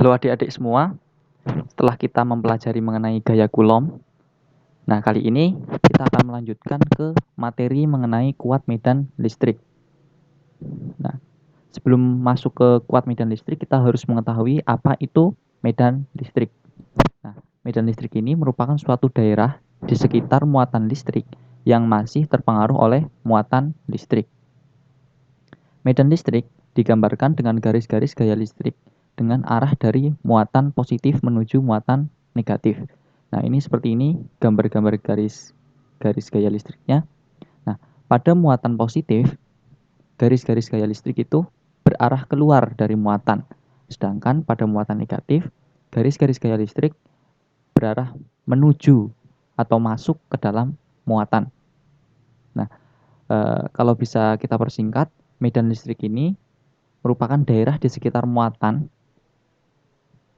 Halo adik-adik semua, setelah kita mempelajari mengenai gaya Coulomb, nah kali ini kita akan melanjutkan ke materi mengenai kuat medan listrik. Nah, sebelum masuk ke kuat medan listrik, kita harus mengetahui apa itu medan listrik. Nah, medan listrik ini merupakan suatu daerah di sekitar muatan listrik yang masih terpengaruh oleh muatan listrik. Medan listrik digambarkan dengan garis-garis gaya listrik dengan arah dari muatan positif menuju muatan negatif. Nah, ini seperti ini gambar-gambar garis gaya listriknya. Nah, pada muatan positif, garis-garis gaya listrik itu berarah keluar dari muatan. Sedangkan pada muatan negatif, garis-garis gaya listrik berarah menuju atau masuk ke dalam muatan. Nah, kalau bisa kita persingkat, medan listrik ini merupakan daerah di sekitar muatan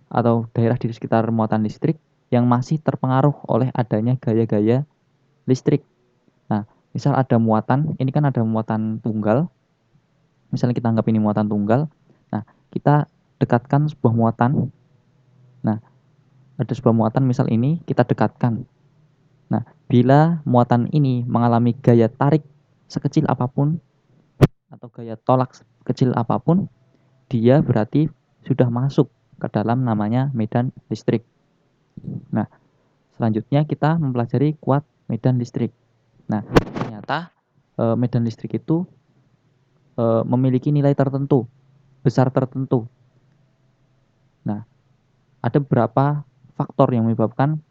atau daerah di sekitar muatan listrik yang masih terpengaruh oleh adanya gaya-gaya listrik. Nah, misal ada muatan, ini kan ada muatan tunggal. Misalnya kita anggap ini muatan tunggal. Nah, kita dekatkan sebuah muatan. Nah, ada sebuah muatan misal ini kita dekatkan. Nah, bila muatan ini mengalami gaya tarik sekecil apapun atau gaya tolak kecil apapun, dia berarti sudah masuk ke dalam namanya medan listrik. Nah, selanjutnya kita mempelajari kuat medan listrik. Nah, ternyata medan listrik itu memiliki nilai tertentu, besar tertentu. Nah, ada beberapa faktor yang menyebabkan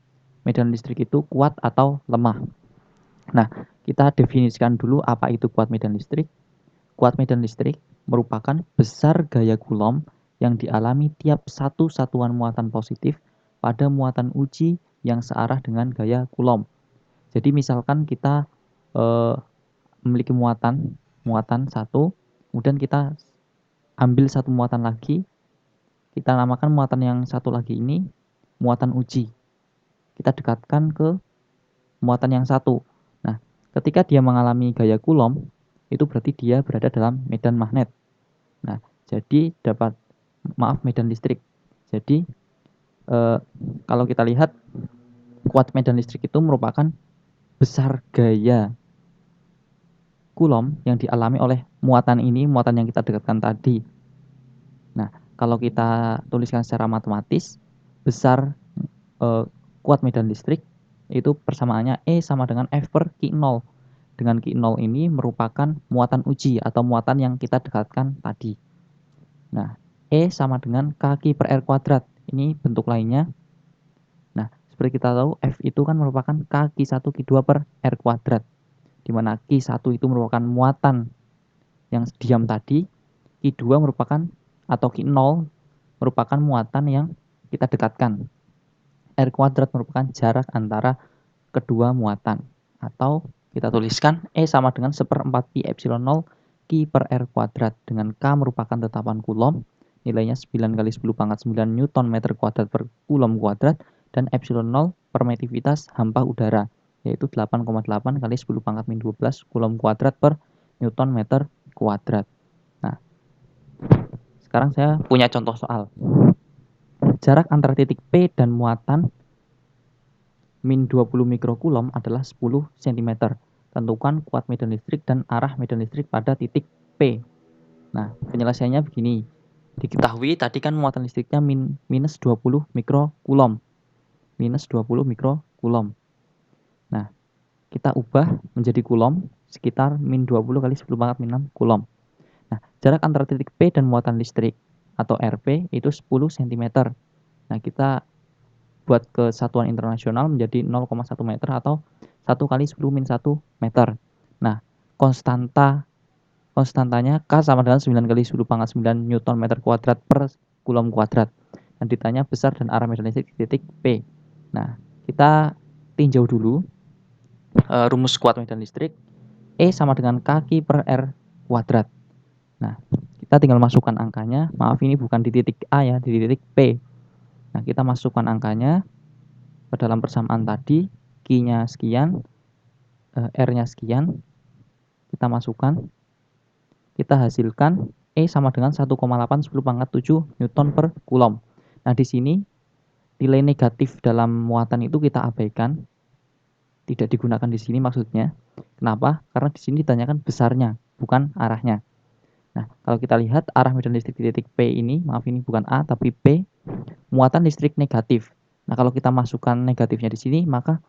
medan listrik itu kuat atau lemah. Nah, kita definisikan dulu apa itu kuat medan listrik. Kuat medan listrik merupakan besar gaya Coulomb yang dialami tiap satu satuan muatan positif pada muatan uji yang searah dengan gaya Coulomb. Jadi misalkan kita memiliki muatan satu, kemudian kita ambil satu muatan lagi, kita namakan muatan yang satu lagi ini muatan uji. Kita dekatkan ke muatan yang satu. Nah, ketika dia mengalami gaya Coulomb, itu berarti dia berada dalam medan magnet. Nah, jadi medan listrik. Jadi kalau kita lihat kuat medan listrik itu merupakan besar gaya Coulomb yang dialami oleh muatan ini, muatan yang kita dekatkan tadi. Nah, kalau kita tuliskan secara matematis, besar kuat medan listrik itu persamaannya E sama dengan F per Q0. Dengan Q0 ini merupakan muatan uji atau muatan yang kita dekatkan tadi. Nah, E sama dengan Kq per R kuadrat. Ini bentuk lainnya. Nah, seperti kita tahu, F itu kan merupakan Kq1 Q2 per R kuadrat. Di mana Q1 itu merupakan muatan yang diam tadi, Q2 merupakan atau Q0 merupakan muatan yang kita dekatkan. R kuadrat merupakan jarak antara kedua muatan. Atau kita tuliskan E sama dengan 1/4 pi epsilon 0 Q per R kuadrat. Dengan K merupakan tetapan Coulomb, nilainya 9 kali 10 pangkat 9 Newton meter kuadrat per Coulomb kuadrat, dan epsilon 0 permitivitas hampa udara, yaitu 8,8 kali 10 pangkat min 12 Coulomb kuadrat per Newton meter kuadrat. Nah, sekarang saya punya contoh soal. Jarak antara titik P dan muatan min 20 mikrocoulomb adalah 10 cm. Tentukan kuat medan listrik dan arah medan listrik pada titik P. Nah, penyelesaiannya begini. Diketahui tadi kan muatan listriknya minus 20 mikrocoulomb. Minus 20 mikrocoulomb. Nah, kita ubah menjadi coulomb sekitar min 20 kali 10 pangkat min 6 coulomb. Nah, jarak antara titik P dan muatan listrik atau RP itu 10 cm. Nah, kita buat ke satuan internasional menjadi 0,1 meter atau 1 kali 10 min 1 meter. Nah, konstantanya K sama dengan 9 kali 10 pangkat 9 Newton meter kuadrat per Coulomb kuadrat. Dan ditanya besar dan arah medan listrik di titik P. Nah, kita tinjau dulu rumus kuat medan listrik. E sama dengan Kq per R kuadrat. Nah, kita tinggal masukkan angkanya. Maaf, ini bukan di titik A ya, di titik P. Nah, kita masukkan angkanya ke dalam persamaan tadi, Q-nya sekian, R-nya sekian, kita masukkan, kita hasilkan E sama dengan 1,8 10 pangkat 7 Newton per Coulomb. Nah, di sini nilai negatif dalam muatan itu kita abaikan, tidak digunakan di sini maksudnya. Kenapa? Karena di sini ditanyakan besarnya, bukan arahnya. Nah, kalau kita lihat arah medan listrik di titik P ini, maaf ini bukan A tapi P, muatan listrik negatif. Nah, kalau kita masukkan negatifnya di sini, maka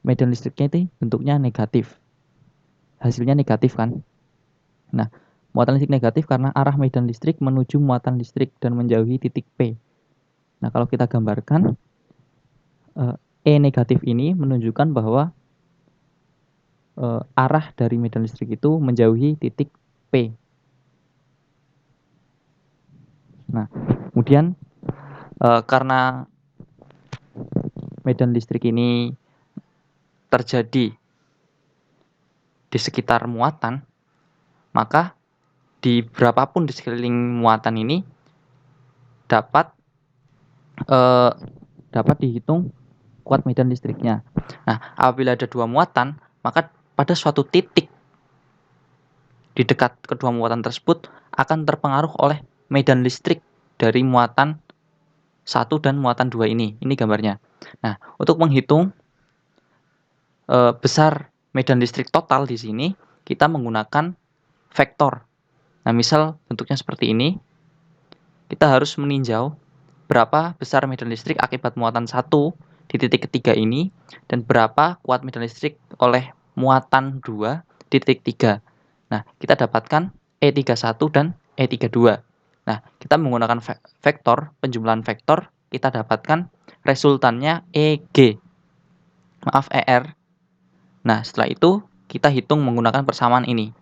medan listriknya itu bentuknya negatif. Hasilnya negatif kan? Nah, muatan listrik negatif karena arah medan listrik menuju muatan listrik dan menjauhi titik P. Nah, kalau kita gambarkan, E negatif ini menunjukkan bahwa arah dari medan listrik itu menjauhi titik P. Nah, kemudian karena medan listrik ini terjadi di sekitar muatan, maka di berapapun di sekeliling muatan ini dapat dihitung kuat medan listriknya. Nah, apabila ada dua muatan, maka pada suatu titik di dekat kedua muatan tersebut akan terpengaruh oleh medan listrik dari muatan 1 dan muatan 2 ini. Ini gambarnya. Nah, untuk menghitung besar medan listrik total di sini, kita menggunakan vektor. Nah, misal bentuknya seperti ini. Kita harus meninjau berapa besar medan listrik akibat muatan 1 di titik ketiga ini dan berapa kuat medan listrik oleh muatan 2 di titik 3. Nah, kita dapatkan E31 dan E32. Nah, kita menggunakan vektor, penjumlahan vektor, kita dapatkan resultannya EG. Maaf, ER. Nah, setelah itu kita hitung menggunakan persamaan ini.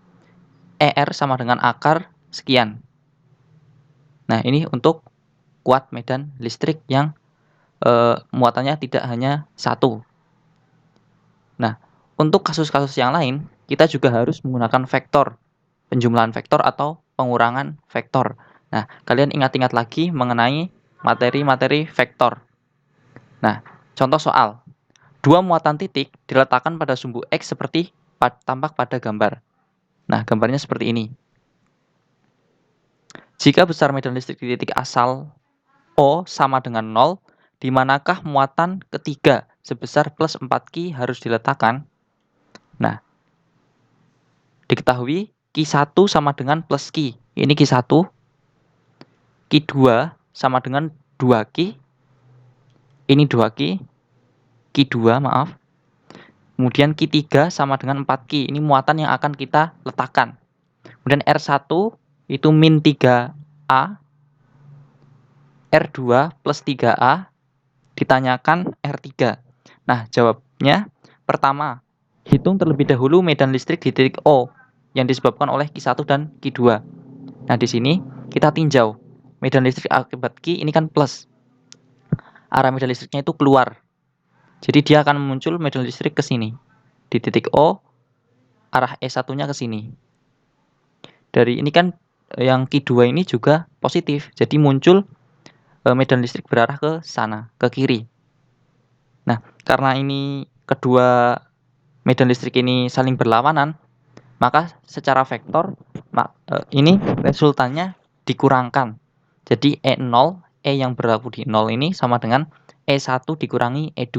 ER sama dengan akar sekian. Nah, ini untuk kuat medan listrik yang muatannya tidak hanya 1. Nah, untuk kasus-kasus yang lain, kita juga harus menggunakan vektor, penjumlahan vektor atau pengurangan vektor. Nah, kalian ingat-ingat lagi mengenai materi-materi vektor. Nah, contoh soal. Dua muatan titik diletakkan pada sumbu X seperti tampak pada gambar. Nah, gambarnya seperti ini. Jika besar medan listrik di titik asal O sama dengan 0, di manakah muatan ketiga sebesar plus 4Q harus diletakkan? Nah, diketahui Q1 sama dengan plus Q. Ini Q1. Q2 sama dengan 2Q. Ini 2Q. Q2, maaf. Kemudian Q3 sama dengan 4Q. Ini muatan yang akan kita letakkan. Kemudian R1 itu min 3A. R2 plus 3A ditanyakan R3. Nah, jawabnya pertama, hitung terlebih dahulu medan listrik di titik O yang disebabkan oleh Q1 dan Q2. Nah, di sini kita tinjau. Medan listrik akibat Q ini kan plus. Arah medan listriknya itu keluar. Jadi dia akan muncul medan listrik ke sini. Di titik O, arah E1-nya ke sini. Dari ini kan yang Q2 ini juga positif. Jadi muncul medan listrik berarah ke sana, ke kiri. Nah, karena ini kedua medan listrik ini saling berlawanan, maka secara vektor ini resultannya dikurangkan. Jadi E0, E yang berlaku di 0 ini sama dengan E1 dikurangi E2.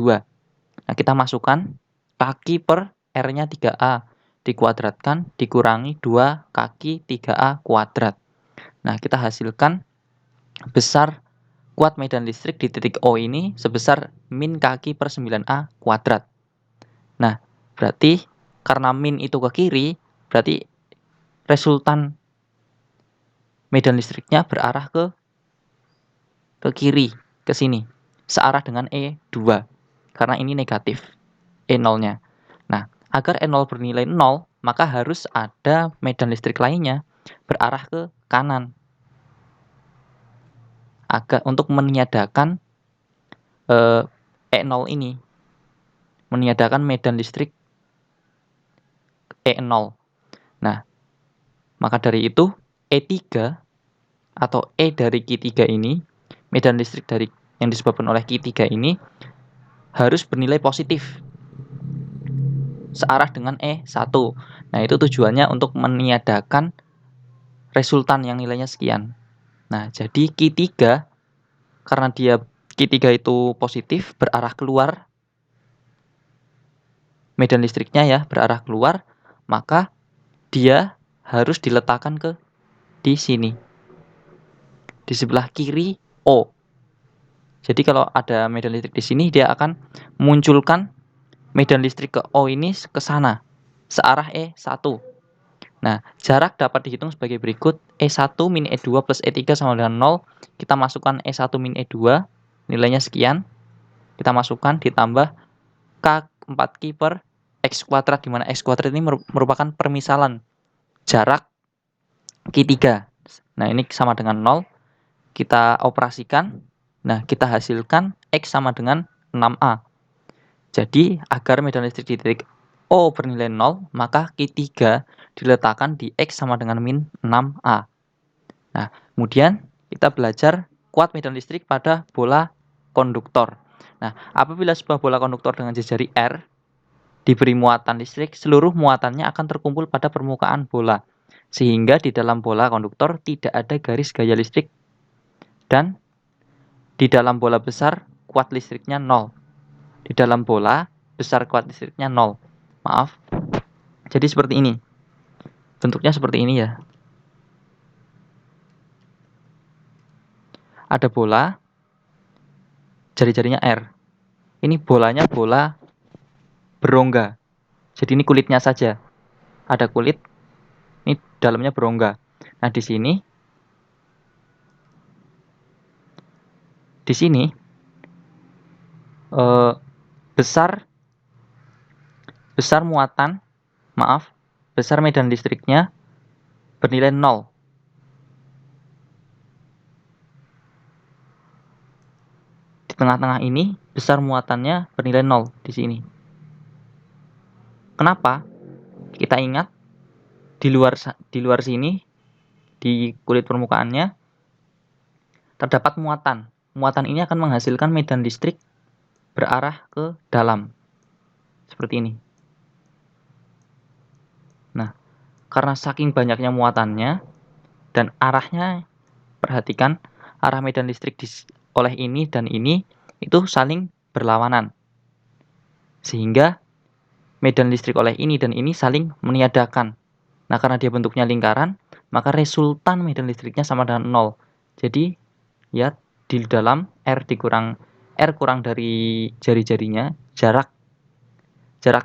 Nah, kita masukkan kaki per R-nya 3A dikuadratkan dikurangi 2 kaki 3A kuadrat. Nah, kita hasilkan besar kuat medan listrik di titik O ini sebesar min kaki per 9A kuadrat. Nah, berarti karena min itu ke kiri, berarti resultan medan listriknya berarah ke kiri, ke sini, searah dengan E2. Karena ini negatif, E0-nya. Nah, agar E0 bernilai 0, maka harus ada medan listrik lainnya berarah ke kanan. Untuk meniadakan E0 ini. Meniadakan medan listrik E0. Nah, maka dari itu E3 atau E dari Q3 ini, medan listrik dari yang disebabkan oleh Q3 ini harus bernilai positif searah dengan E1. Nah, itu tujuannya untuk meniadakan resultan yang nilainya sekian. Nah, jadi Q3 karena dia Q3 itu positif berarah keluar, medan listriknya ya berarah keluar, maka dia harus diletakkan di sini, di sebelah kiri O. Jadi kalau ada medan listrik di sini, dia akan munculkan medan listrik ke O ini ke sana, searah E1. Nah, jarak dapat dihitung sebagai berikut. E1 min E2 plus E3 sama dengan 0. Kita masukkan E1 min E2, nilainya sekian. Kita masukkan, ditambah K4Q per X kuadrat, di mana X kuadrat ini merupakan permisalan jarak Q3. Nah, ini sama dengan 0. Kita operasikan. Nah, kita hasilkan X sama dengan 6A. Jadi, agar medan listrik di titik O bernilai 0, maka Q3 diletakkan di X sama dengan min 6A. Nah, kemudian kita belajar kuat medan listrik pada bola konduktor. Nah, apabila sebuah bola konduktor dengan jari R diberi muatan listrik, seluruh muatannya akan terkumpul pada permukaan bola. Sehingga di dalam bola konduktor tidak ada garis gaya listrik. Dan di dalam bola besar, kuat listriknya 0. Di dalam bola besar kuat listriknya 0. Maaf. Jadi seperti ini. Bentuknya seperti ini ya. Ada bola, jari-jarinya R. Ini bolanya bola berongga. Jadi ini kulitnya saja. Ada kulit, ini dalamnya berongga. Nah, di sini besar muatan, besar medan listriknya bernilai 0. Di tengah-tengah ini besar muatannya bernilai 0 di sini. Kenapa? Kita ingat di luar sini, di kulit permukaannya terdapat muatan. Muatan ini akan menghasilkan medan listrik berarah ke dalam. Seperti ini. Nah, karena saking banyaknya muatannya dan arahnya, perhatikan arah medan listrik oleh ini dan ini itu saling berlawanan. Sehingga medan listrik oleh ini dan ini saling meniadakan. Nah, karena dia bentuknya lingkaran, maka resultan medan listriknya sama dengan 0. Jadi, ya di dalam R kurang dari jari-jarinya, jarak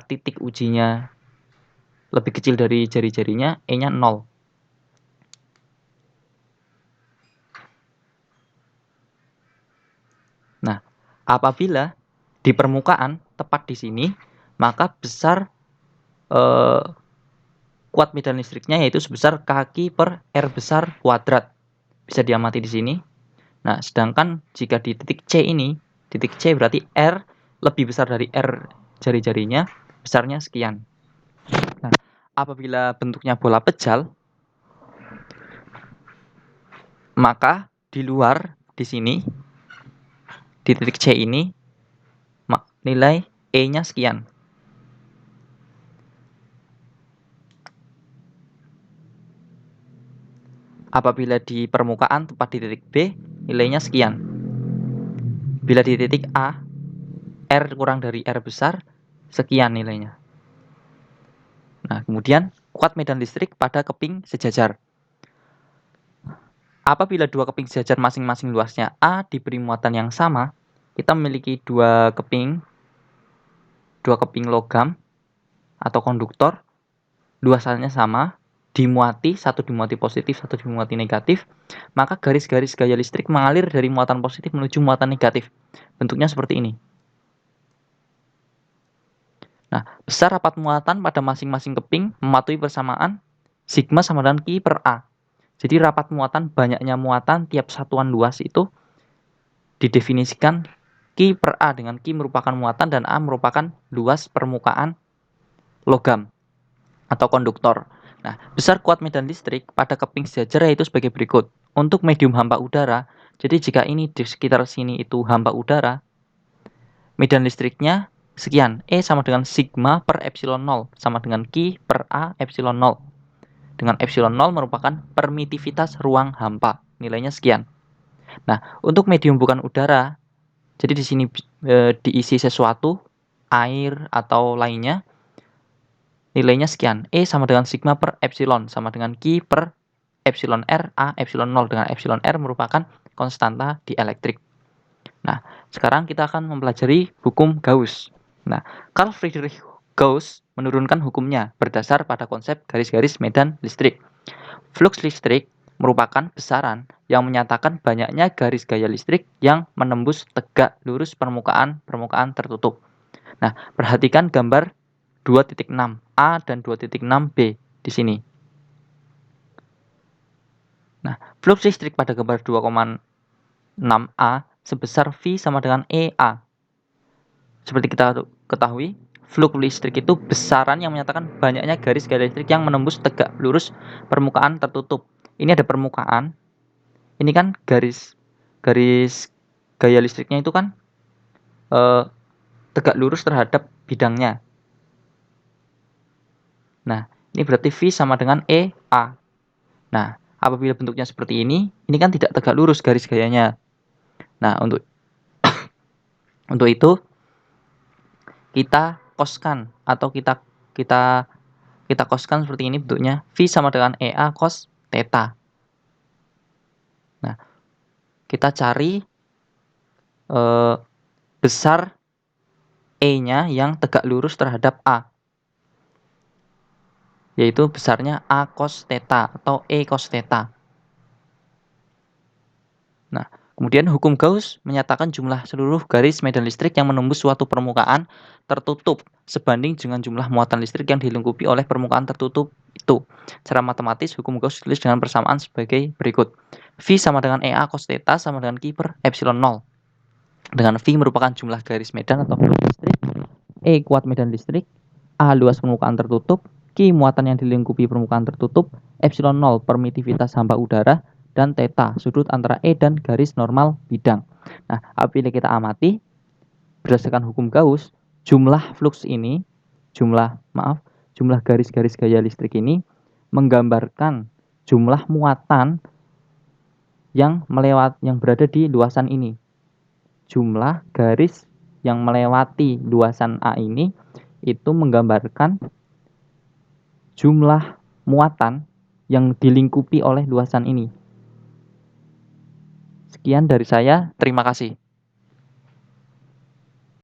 titik ujinya lebih kecil dari jari-jarinya, E-nya 0. Nah, apabila di permukaan tepat di sini, maka besar kuat medan listriknya yaitu sebesar Kq per R besar kuadrat. Bisa diamati di sini. Nah, sedangkan jika di titik C ini, titik C berarti R lebih besar dari R jari-jarinya, besarnya sekian. Nah, apabila bentuknya bola pejal, maka di luar di sini, di titik C ini, nilai E-nya sekian. Apabila di permukaan tepat di titik B, nilainya sekian. Bila di titik A, R kurang dari R besar, sekian nilainya. Nah, kemudian kuat medan listrik pada keping sejajar. Apabila dua keping sejajar masing-masing luasnya A diberi muatan yang sama, kita memiliki dua keping logam atau konduktor, luasannya sama, satu dimuati positif, satu dimuati negatif, maka garis-garis gaya listrik mengalir dari muatan positif menuju muatan negatif. Bentuknya seperti ini. Nah, besar rapat muatan pada masing-masing keping mematuhi persamaan sigma sama dengan Q per A. Jadi rapat muatan, banyaknya muatan tiap satuan luas itu didefinisikan Q per A, dengan Q merupakan muatan dan A merupakan luas permukaan logam atau konduktor. Nah, besar kuat medan listrik pada keping sejajar yaitu sebagai berikut. Untuk medium hampa udara, jadi jika ini di sekitar sini itu hampa udara, medan listriknya sekian. E sama dengan sigma per epsilon 0 sama dengan Q per A epsilon 0. Dengan epsilon 0 merupakan permitivitas ruang hampa. Nilainya sekian. Nah, untuk medium bukan udara, jadi di sini diisi sesuatu, air atau lainnya, nilainya sekian. E sama dengan sigma per epsilon, sama dengan Q per epsilon R, A epsilon 0, dengan epsilon R merupakan konstanta dielektrik. Nah, sekarang kita akan mempelajari hukum Gauss. Nah, Carl Friedrich Gauss menurunkan hukumnya berdasar pada konsep garis-garis medan listrik. Flux listrik merupakan besaran yang menyatakan banyaknya garis gaya listrik yang menembus tegak lurus permukaan tertutup. Nah, perhatikan gambar 2.6a dan 2.6b di sini. Nah, flux listrik pada gambar 2,6a sebesar V sama dengan EA. Seperti kita ketahui, flux listrik itu besaran yang menyatakan banyaknya garis gaya listrik yang menembus tegak lurus permukaan tertutup. Ini ada permukaan. Ini kan garis gaya listriknya itu kan tegak lurus terhadap bidangnya. Nah, ini berarti V sama dengan EA. Nah, apabila bentuknya seperti ini kan tidak tegak lurus garis gayanya. Nah, untuk itu kita koskan atau kita koskan seperti ini bentuknya. V sama dengan EA cos theta. Nah, kita cari besar E-nya yang tegak lurus terhadap A, yaitu besarnya A cos theta atau E cos theta. Nah, kemudian hukum Gauss menyatakan jumlah seluruh garis medan listrik yang menembus suatu permukaan tertutup sebanding dengan jumlah muatan listrik yang dilingkupi oleh permukaan tertutup itu. Secara matematis, hukum Gauss ditulis dengan persamaan sebagai berikut. V sama dengan EA cos theta sama dengan Q per epsilon 0. Dengan V merupakan jumlah garis medan atau flux listrik, E kuat medan listrik, A luas permukaan tertutup, Q muatan yang dilingkupi permukaan tertutup, epsilon 0 permitivitas hampa udara, dan theta sudut antara E dan garis normal bidang. Nah, apabila kita amati berdasarkan hukum Gauss, jumlah flux ini, jumlah garis-garis gaya listrik ini menggambarkan jumlah muatan yang berada di luasan ini. Jumlah garis yang melewati luasan A ini itu menggambarkan jumlah muatan yang dilingkupi oleh luasan ini. Sekian dari saya, terima kasih.